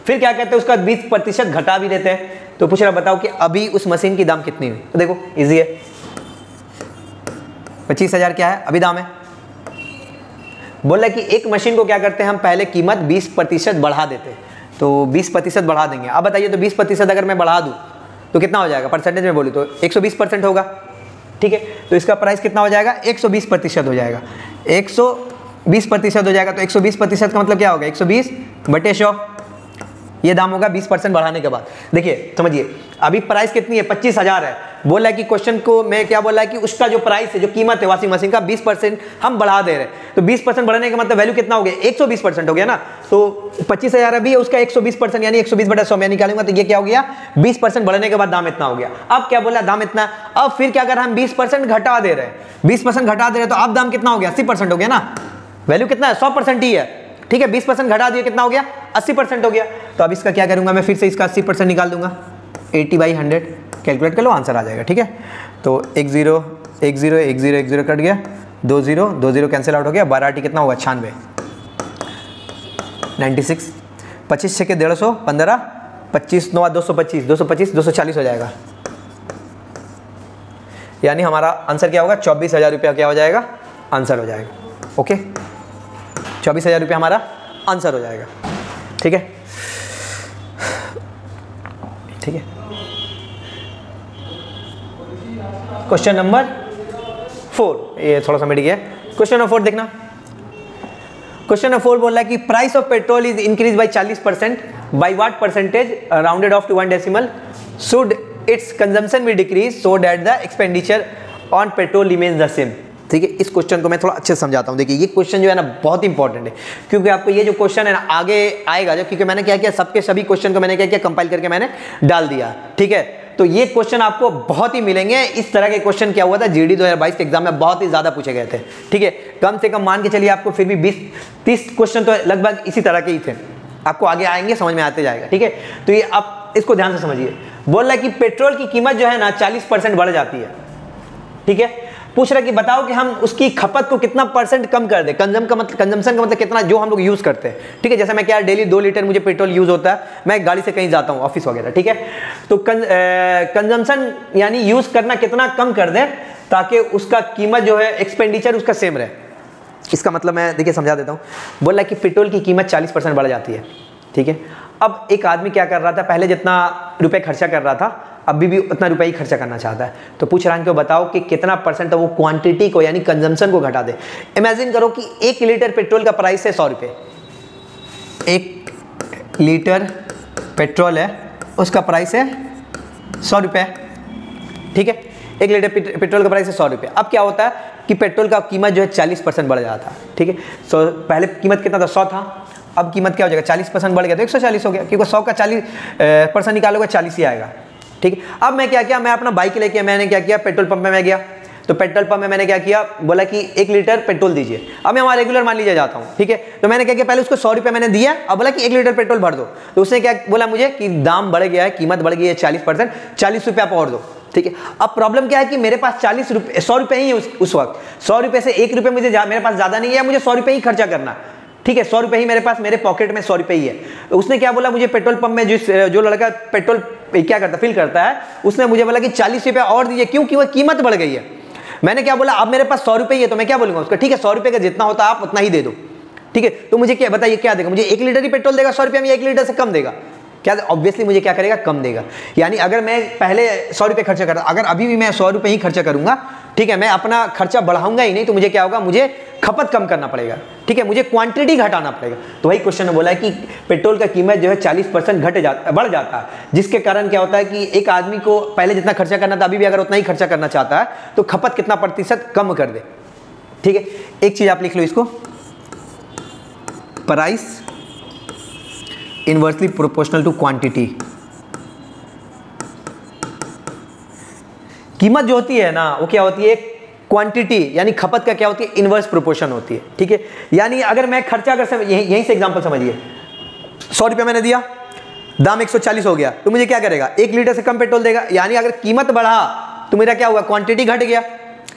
फिर क्या कहते हैं उसका 20% घटा भी देते हैं। तो पूछ रहा बताओ कि अभी उस मशीन की दाम कितनी हुई, तो देखो इजी है, 25,000 क्या है अभी दाम है। बोल रहा है कि एक मशीन को क्या करते हैं हम पहले कीमत 20% बढ़ा देते हैं, तो 20% बढ़ा देंगे। अब बताइए तो 20% अगर मैं बढ़ा दूं तो कितना हो जाएगा, परसेंटेज में बोलूँ तो 120% होगा, ठीक है। तो इसका प्राइस कितना हो जाएगा 120% हो जाएगा, 120% हो जाएगा। तो 120% का मतलब क्या होगा 120/100, ये दाम होगा 20% बढ़ाने के बाद। देखिए समझिए अभी प्राइस कितनी है 25,000 है, बोला है कि क्वेश्चन को मैं क्या बोला है कि उसका जो प्राइस है जो कीमत है वॉशिंग मशीन का 20% हम बढ़ा दे रहे हैं, तो 20% बढ़ाने का मतलब वैल्यू कितना हो गया 120% हो गया ना। तो 25,000 अभी है, उसका 120% यानी 120/100 मैं निकालूंगा तो ये क्या हो गया 20% बढ़ने के बाद दाम इतना हो गया। अब क्या बोला दाम इतना, अब फिर क्या अगर हम 20% घटा दे रहे हैं, 20% घटा दे रहे हैं तो अब दाम कितना हो गया 80% हो गया ना, वैल्यू कितना है 100% ही है, ठीक है। 20% घटा दिए कितना हो गया 80% हो गया। तो अब इसका क्या करूंगा मैं फिर से इसका 80% निकाल दूंगा, 80/100 कैलकुलेट कर लो आंसर आ जाएगा, ठीक है। तो 1 0 1 0 1 0 1 0 कट गया, 2 0 2 0 कैंसिल आउट हो गया, 12 कितना होगा 96, 96, 25 6 के 150, 15 25 9 225, 225 240 हो जाएगा, यानी हमारा आंसर क्या होगा 24,000 रुपया क्या हो जाएगा आंसर हो जाएगा। ओके 24,000 रुपये हमारा आंसर हो जाएगा। ठीक है, ठीक है। क्वेश्चन नंबर 4, ये थोड़ा सा मिट गया। क्वेश्चन नंबर 4 देखना। क्वेश्चन नंबर 4 बोल रहा है कि price of petrol is increase by 40%, by what percentage rounded off to 1 decimal should its consumption भी decrease so that the expenditure on petrol remains the same. ठीक है, इस क्वेश्चन को मैं थोड़ा अच्छे से समझाता हूँ। देखिए ये क्वेश्चन जो है ना बहुत इंपॉर्टेंट है, क्योंकि आपको ये जो क्वेश्चन है ना आगे आएगा जब, क्योंकि मैंने क्या किया सबके सभी क्वेश्चन को मैंने क्या किया कंपाइल करके मैंने डाल दिया। ठीक है, तो ये क्वेश्चन आपको बहुत ही मिलेंगे। इस तरह के क्वेश्चन क्या हुआ था जीडी 2022 के एग्जाम में बहुत ही ज्यादा पूछे गए थे। ठीक है, कम से कम मान के चलिए आपको फिर भी 20-30 क्वेश्चन तो लगभग इसी तरह के ही थे, आपको आगे आएंगे समझ में आते जाएगा। ठीक है, तो ये आप इसको ध्यान से समझिए। बोल रहा है कि पेट्रोल की कीमत जो है ना 40% बढ़ जाती है। ठीक है, पूछ रहा है कि बताओ कि हम उसकी खपत को कितना परसेंट कम कर दे। कंजम्पशन का मतलब कितना जो हम लोग यूज करते हैं। ठीक है, जैसे मैं क्या डेली 2 लीटर मुझे पेट्रोल यूज होता है, मैं गाड़ी से कहीं जाता हूँ ऑफिस वगैरह। ठीक है, तो कंजम्पशन यानी यूज करना कितना कम कर दे ताकि उसका कीमत जो है एक्सपेंडिचर उसका सेम रहे। इसका मतलब मैं देखिए समझा देता हूँ। बोल रहा है कि पेट्रोल की कीमत 40% बढ़ जाती है। ठीक है, अब एक आदमी क्या कर रहा था, पहले जितना रुपए खर्चा कर रहा था अभी भी उतना रुपया ही खर्चा करना चाहता है। तो पूछ रहा है कि बताओ कि कितना परसेंट वो क्वांटिटी को यानी कंजम्पशन को घटा दे। इमेजिन करो कि 1 लीटर पेट्रोल का प्राइस है 100 रुपये। 1 लीटर पेट्रोल है उसका प्राइस है 100 रुपये। ठीक है, 1 लीटर पेट्रोल का प्राइस है 100 रुपये। अब क्या होता है कि पेट्रोल का कीमत जो है 40% बढ़ जाता है। ठीक है, सो पहले कीमत कितना था 100 था, अब कीमत क्या हो जाएगा 40% बढ़ गया तो 140 हो गया, क्योंकि 100 का 40% निकालोगे 40 ही आएगा। ठीक है, अब मैं क्या किया, मैं अपना बाइक लेके मैंने क्या किया पेट्रोल पंप में मैं गया। तो पेट्रोल पंप में मैंने क्या किया, बोला कि 1 लीटर पेट्रोल दीजिए। अब मैं वहाँ रेगुलर मान लीजिए जाता हूँ। ठीक है, तो मैंने क्या किया पहले उसको 100 रुपये मैंने दिया, अब बोला कि 1 लीटर पेट्रोल भर दो। तो उसने क्या बोला मुझे कि दाम बढ़ गया है, कीमत बढ़ गई है 40%, 40 रुपये आप और दो। ठीक है, अब प्रॉब्लम क्या है कि मेरे पास 100 रुपये ही है उस वक्त। 100 रुपये से 1 रुपये मुझे मेरे पास ज़्यादा नहीं है, मुझे 100 रुपये ही खर्चा करना। ठीक है, 100 रुपये ही मेरे पास, मेरे पॉकेट में 100 रुपये ही है। तो उसने क्या बोला मुझे पेट्रोल पंप में जो लड़का पेट्रोल क्या करता फिल करता है, उसने मुझे बोला कि 40 रुपये और दीजिए, क्योंकि वो कीमत बढ़ गई है। मैंने क्या बोला अब मेरे पास 100 रुपये ही है, तो मैं क्या बोलूंगा उसका, ठीक है 100 रुपये का जितना होता है आप उतना ही दे दो। ठीक है, तो मुझे क्या बताइए क्या देगा, मुझे 1 लीटर ही पेट्रोल देगा 100 रुपये में, 1 लीटर से कम देगा क्या? ऑब्वियसली मुझे क्या करेगा, कम देगा। यानी अगर मैं पहले 100 रुपये खर्चा करता, अगर अभी भी मैं 100 रुपये ही खर्चा करूंगा, ठीक है, मैं अपना खर्चा बढ़ाऊंगा ही नहीं, तो मुझे क्या होगा, मुझे खपत कम करना पड़ेगा। ठीक है, मुझे क्वांटिटी घटाना पड़ेगा। तो वही क्वेश्चन ने बोला है कि पेट्रोल का कीमत जो है 40% बढ़ जाता है, जिसके कारण क्या होता है कि एक आदमी को पहले जितना खर्चा करना था अभी भी अगर उतना ही खर्चा करना चाहता है तो खपत कितना प्रतिशत कम कर दे। ठीक है, एक चीज आप लिख लो इसको, price inversely proportional to quantity. कीमत जो होती है ना वो क्या होती है, क्वांटिटी यानी खपत का क्या होती है, इनवर्स प्रोपोर्शन होती है। ठीक है, यानी अगर मैं खर्चा कर यहीं से एग्जांपल समझिए, 100 रुपये मैंने दिया, दाम 140 हो गया, तो मुझे क्या करेगा 1 लीटर से कम पेट्रोल देगा। यानी अगर कीमत बढ़ा तो मेरा क्या हुआ, क्वांटिटी घट गया।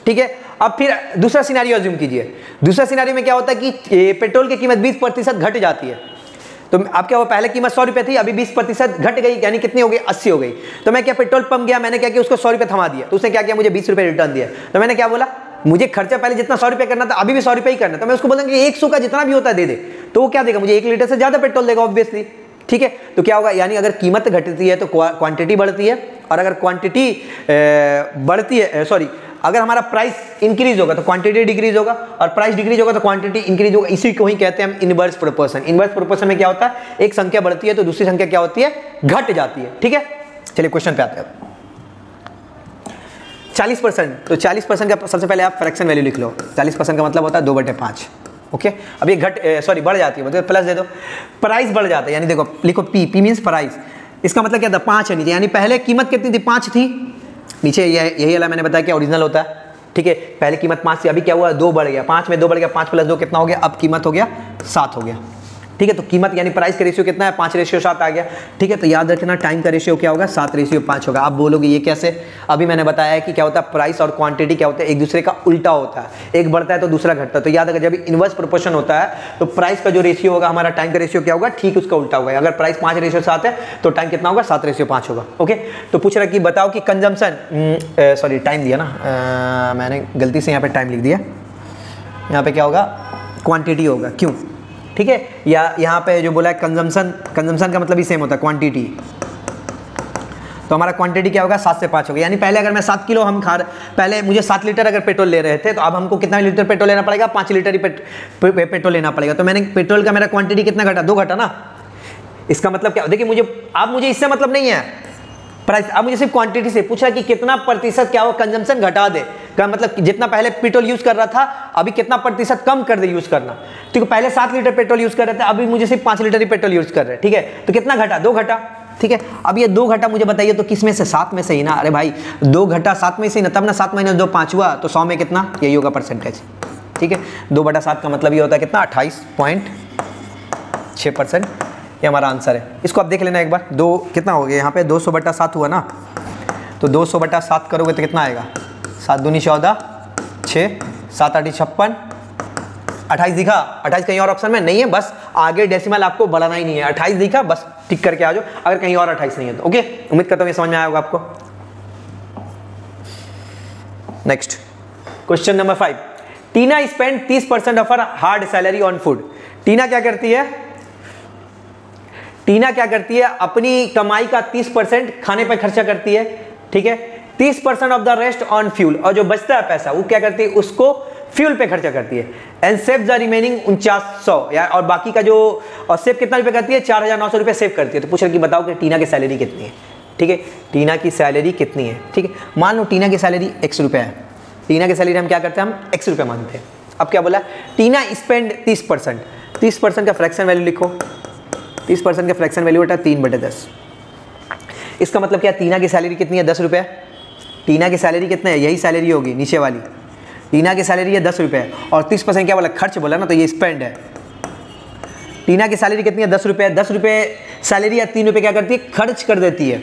ठीक है, अब फिर दूसरा सिनेरियो अज्यूम कीजिए। दूसरा सिनेरियो में क्या होता है कि पेट्रोल की कीमत 20% घट जाती है। तो अब क्या हुआ, पहले कीमत 100 रुपये थी, अभी 20% घट गई, यानी कितनी हो गई 80 हो गई। तो मैं क्या पेट्रोल पंप गया, मैंने क्या किया उसको 100 रुपये थमा दिया, तो उसने क्या किया मुझे 20 रुपये रिटर्न दिया। तो मैंने क्या बोला, मुझे खर्चा पहले जितना 100 रुपये करना था अभी भी 100 रुपये ही करना, तो मैं उसको बोलूंगा कि 100 का जितना भी होता है दे दे, तो वो क्या देगा मुझे 1 लीटर से ज्यादा पेट्रोल देगा ऑब्वियसली। ठीक है, तो क्या होगा, यानी अगर कीमत घटती है तो क्वांटिटी बढ़ती है, और अगर क्वांटिटी बढ़ती है अगर हमारा प्राइस इंक्रीज होगा तो क्वांटिटी डिक्रीज होगा, और प्राइस डिक्रीज होगा तो क्वांटिटी इंक्रीज होगा। इसी को ही कहते हैं हम इनवर्स प्रोपोर्शन। इनवर्स प्रोपोर्शन में क्या होता है, एक संख्या बढ़ती है तो दूसरी संख्या क्या होती है, घट जाती है। ठीक है, चलिए क्वेश्चन पे आते हैं। 40%, तो 40% का सबसे पहले आप फ्रैक्शन वैल्यू लिख लो। 40% का मतलब होता है 2/5। ओके, अब ये बढ़ जाती है, मतलब प्लस दे दो। प्राइस बढ़ जाता है, यानी देखो लिखो पी मीन्स प्राइस। इसका मतलब क्या था, 5 है नीचे, यानी पहले कीमत कितनी थी, 5 थी। नीचे यही वाला मैंने बताया कि ओरिजिनल होता है। ठीक है, पहले कीमत 5 थी, अभी क्या हुआ 2 बढ़ गया, 5 में 2 बढ़ गया, 5 + 2 कितना हो गया, अब कीमत हो गया 7 हो गया। ठीक है, तो कीमत यानी प्राइस का रेशियो कितना है, 5:7 आ गया। ठीक है, तो याद रखना टाइम का रेशियो क्या होगा, 7:5 होगा। आप बोलोगे ये कैसे, अभी मैंने बताया है कि क्या होता है, प्राइस और क्वांटिटी क्या होता है, एक दूसरे का उल्टा होता है, एक बढ़ता है तो दूसरा घटता है। तो याद रखा, जब इनवर्स प्रोपोर्शन होता है तो प्राइस का जो रेशियो होगा हमारा टाइम का रेशियो क्या होगा, ठीक उसका उल्टा होगा। अगर प्राइस 5:7 है तो टाइम कितना होगा, 7:5 होगा। ओके, तो पूछ रहा कि बताओ कि कंजम्पशन टाइम दिया ना, मैंने गलती से यहाँ पे टाइम लिख दिया, यहाँ पे क्या होगा, क्वांटिटी होगा। क्यों, ठीक है, या यहाँ पे जो बोला है कंजम्पशन, कंजम्पशन का मतलब ही सेम होता है क्वांटिटी, तो हमारा क्वांटिटी क्या होगा 7 से 5 होगा। यानी पहले अगर मैं 7 किलो हम पहले मुझे 7 लीटर अगर पेट्रोल ले रहे थे, तो अब हमको कितना लीटर पेट्रोल लेना पड़ेगा, 5 लीटर ही पेट्रोल लेना पड़ेगा। तो मैंने पेट्रोल का मेरा क्वांटिटी कितना घटा, 2 घटा ना। इसका मतलब क्या, देखिए मुझे इससे मतलब नहीं है प्राइस, अब मुझे सिर्फ क्वांटिटी से पूछा कि कितना प्रतिशत क्या हो कंजम्पशन घटा दे, का मतलब जितना पहले पेट्रोल यूज कर रहा था अभी कितना प्रतिशत कम कर दे यूज करना। ठीक है, पहले 7 लीटर पेट्रोल यूज कर रहे थे, अभी मुझे सिर्फ 5 लीटर ही पेट्रोल यूज कर रहे हैं। ठीक है, तो कितना घटा, 2 घटा। ठीक है, अब ये 2 घटा मुझे बताइए तो किस में से, 7 में से ही ना। अरे भाई 2 घटा 7 में से ही ना, तब ना 7 माइनस 2 5 हुआ, तो 100 में कितना, यही होगा परसेंटेज। ठीक है, 2/7 का मतलब ये होता है कितना, 28.6%। ये हमारा आंसर है। इसको आप देख लेना एक बार, 2 कितना हो गया यहाँ पे, 200/7 हुआ ना, तो 200/7 करोगे तो कितना आएगा, 7 दूनी 14, 6 7 8 56, 28 दिखा। 28 कहीं और ऑप्शन में नहीं है, बस आगे डेसिमल आपको बढ़ाना ही नहीं है। 28 दिखा, बस टिक करके आ जाओ, अगर कहीं और 28 नहीं है तो। ओके, उम्मीद करता हूँ ये समझ में आया होगा आपको। Next question number 5, Tina spend 30% of her hard salary on food. Tina क्या करती है, टीना क्या करती है, अपनी कमाई का 30% खाने पर खर्चा करती है। ठीक है, 30% of the rest on fuel, और जो बचता है पैसा वो क्या करती है, उसको फ्यूल पे खर्चा करती है। एंड सेव द रिमेनिंग 4900, या और बाकी का जो, और सेव कितना रुपए करती है, 4900 रुपए सेव करती है। तो पूछ रहे कि बताओ कि टीना की सैलरी कितनी है। ठीक है, टीना की सैलरी कितनी है। ठीक है, मान लो टीना की सैलरी x रुपये है, टीना की सैलरी हम क्या करते हैं, हम x रुपये मानते हैं। अब क्या बोला, टीना स्पेंड 30%, 30% का फ्रैक्शन वैल्यू लिखो, 30% का फ्रैक्शन वैल्यू होता है 3/10। इसका मतलब क्या, टीना की सैलरी कितनी है, 10 रुपये। टीना की सैलरी कितना है, यही सैलरी होगी नीचे वाली, टीना की सैलरी है 10 रुपये, और 30% क्या बोला, खर्च बोला ना, तो ये स्पेंड है। टीना की सैलरी कितनी है, 10 रुपये, 10 रुपये सैलरी है, 3 रुपये क्या करती है, खर्च कर देती है।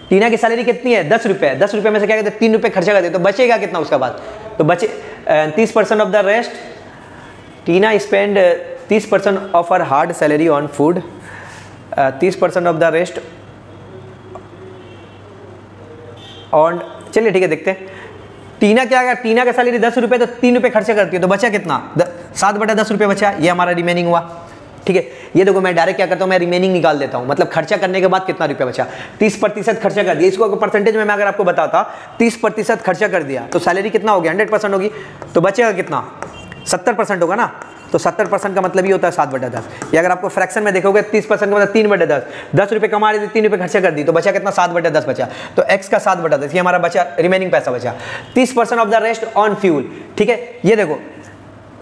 टीना की सैलरी कितनी है, 10 रुपये, 10 रुपये में से क्या करते हैं, 3 रुपये खर्चा कर देते, तो बचेगा कितना उसका बाद, तो बचे 30% of the rest. Tina spend 30% of her hard salary on food, 30% of the rest on, चलिए ठीक है देखते हैं। टीना क्या है, टीना का सैलरी 10 रुपये, तो 3 रुपये खर्चा करती है, तो बचा कितना, 7/10 रुपये बचा, ये हमारा रिमेनिंग हुआ। ठीक है, ये देखो मैं डायरेक्ट क्या करता हूँ, मैं रिमेनिंग निकाल देता हूँ, मतलब खर्चा करने के बाद कितना रुपया बचा, 30% खर्चा कर दिया। इसको अगर परसेंटेज में मैं अगर आपको बताता, 30% खर्चा कर दिया तो सैलरी कितना हो गया, 100% होगी, तो बचेगा कितना, 70% होगा ना। तो 70% का मतलब ये होता है 7/10। ये अगर आपको फ्रैक्शन में देखोगे 30% का मतलब 3/10, 10 रुपये कमा रही थी, 3 रुपये खर्चा कर दी, तो बचा कितना, 7/10 बचा। तो x का 7/10 ये हमारा बचा, रिमेनिंग पैसा बचा। 30% of the rest on fuel. ठीक है, ये देखो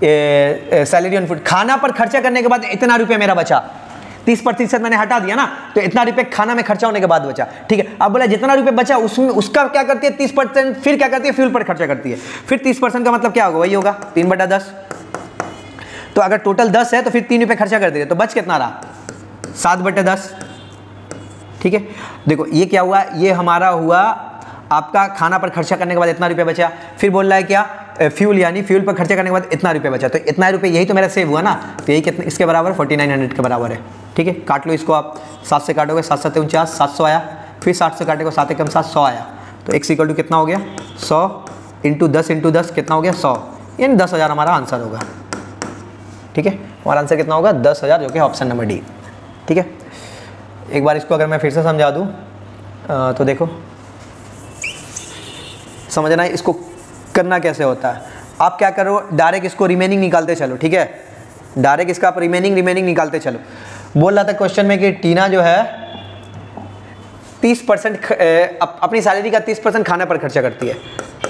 सैलरी ऑन फूड, खाना पर खर्चा करने के बाद इतना रुपये मेरा बचा, 30% मैंने हटा दिया ना, तो इतना रुपये खाना में खर्चा होने के बाद बचा। ठीक है, अब बोला जितना रुपये बचा उसमें उसका क्या करती है, 30% फिर क्या करती है, फ्यूल पर खर्चा करती है। फिर 30% का मतलब क्या होगा, वही होगा 3/10। तो अगर टोटल 10 है तो फिर 3 रुपये खर्चा कर दिए, तो बच कितना रहा, 7/10। ठीक है, देखो ये क्या हुआ, ये हमारा हुआ आपका खाना पर खर्चा करने के बाद इतना रुपया बचा। फिर बोल रहा है क्या, फ्यूल, यानी फ्यूल पर खर्चा करने के बाद इतना रुपया बचा, तो इतना रुपये यही तो मेरा सेव हुआ ना, तो यही कितने, इसके बराबर 4900 के बराबर है। ठीक है, काट लो इसको आप, 7 से काटोगे 7 7 49, 700 आया, फिर 60 से काटेगा 7 1 7, 100 आया, तो x = कितना हो गया, 100 × 10 × 10 कितना हो गया, 100, यानी 10,000 हमारा आंसर होगा। ठीक है, हमारा आंसर कितना होगा, 10,000, जो कि ऑप्शन नंबर डी। ठीक है, एक बार इसको अगर मैं फिर से समझा दूँ तो देखो, समझना है इसको करना कैसे होता है। आप क्या करो, डायरेक्ट इसको रिमेनिंग निकालते चलो। ठीक है, डायरेक्ट इसका आप रिमेनिंग निकालते चलो। बोल रहा था क्वेश्चन में कि टीना जो है 30% अपनी सैलरी का 30% खाने पर खर्चा करती है,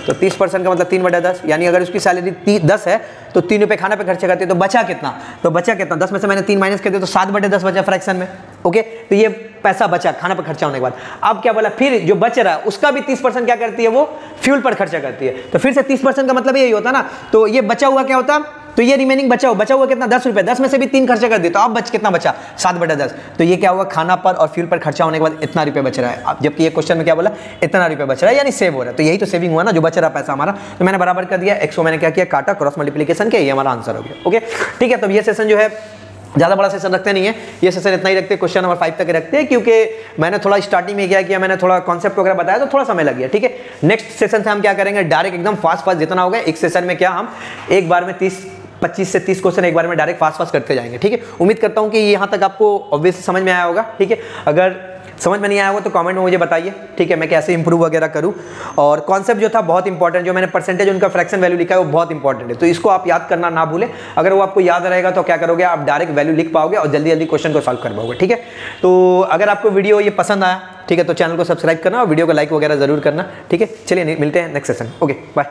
तो 30% का मतलब 3/10, यानी अगर उसकी सैलरी 10 है तो 3 रुपये खाने पे खर्चा करती है, तो बचा कितना, तो बचा कितना, 10 में से मैंने 3 माइनस कर दिया, तो 7/10 बचा फ्रैक्शन में। ओके, तो ये पैसा बचा खाना पर खर्चा होने के बाद। अब क्या बोला, फिर जो बच रहा है उसका भी 30% क्या करती है, वो फ्यूल पर खर्चा करती है, तो फिर से 30% का मतलब यही होता ना, तो ये बचा हुआ क्या होता, तो ये रिमेनिंग बचा हुआ कितना, 10 रुपये, 10 में से भी 3 खर्चा कर दिया, तो अब कितना बचा, 7/10। तो ये क्या हुआ, खाना पर और फ्यूल पर खर्चा होने के बाद इतना रुपये बच रहा है। अब जबकि ये क्वेश्चन में क्या बोला, इतना रुपये बच रहा है, यानी सेव हो रहा है, तो यही तो सेविंग हुआ ना, जो बच रहा पैसा हमारा। तो मैंने बराबर कर दिया, x को मैंने क्या किया, काटा, क्रॉस मल्टीप्लिकेशन किया, ये हमारा आंसर हो गया। ओके, ठीक है, तो ये सेशन जो है ज़्यादा बड़ा सेशन रखते नहीं है, ये सेशन इतना ही रखते हैं, क्वेश्चन नंबर 5 तक रखते हैं, क्योंकि मैंने थोड़ा स्टार्टिंग में क्या किया, मैंने थोड़ा कॉन्सेप्ट वगैरह बताया, तो थोड़ा समय लग गया। ठीक है, नेक्स्ट सेशन से हम क्या करेंगे, डायरेक्ट एकदम फास्ट जितना होगा, एक सेशन में क्या हम एक बार में 30 25 से 30 क्वेश्चन एक बार में डायरेक्ट फास्ट करते जाएंगे। ठीक है, उम्मीद करता हूँ कि यहाँ तक आपको ऑब्वियसली समझ में आया होगा। ठीक है, अगर समझ में नहीं आया होगा तो कमेंट में मुझे बताइए। ठीक है, मैं कैसे इंप्रूव वगैरह करूँ। और कॉन्सेप्ट जो था बहुत इंपॉर्टेंट, जो मैंने परसेंटेज उनका फ्रैक्शन वैल्यू लिखा है वो बहुत इंपॉर्टेंट है, तो इसको आप याद करना ना भूलें। अगर वो आपको याद रहेगा तो क्या करोगे, आप डायरेक्ट वैल्यू लिख पाओगे और जल्दी जल्दी क्वेश्चन को सॉल्व कर पाओगे। ठीक है, तो अगर आपको वीडियो ये पसंद आया, ठीक है, तो चैनल को सब्सक्राइब करना और वीडियो को लाइक वगैरह जरूर करना। ठीक है, चलिए मिलते हैं नेक्स्ट सेशन। Okay, bye.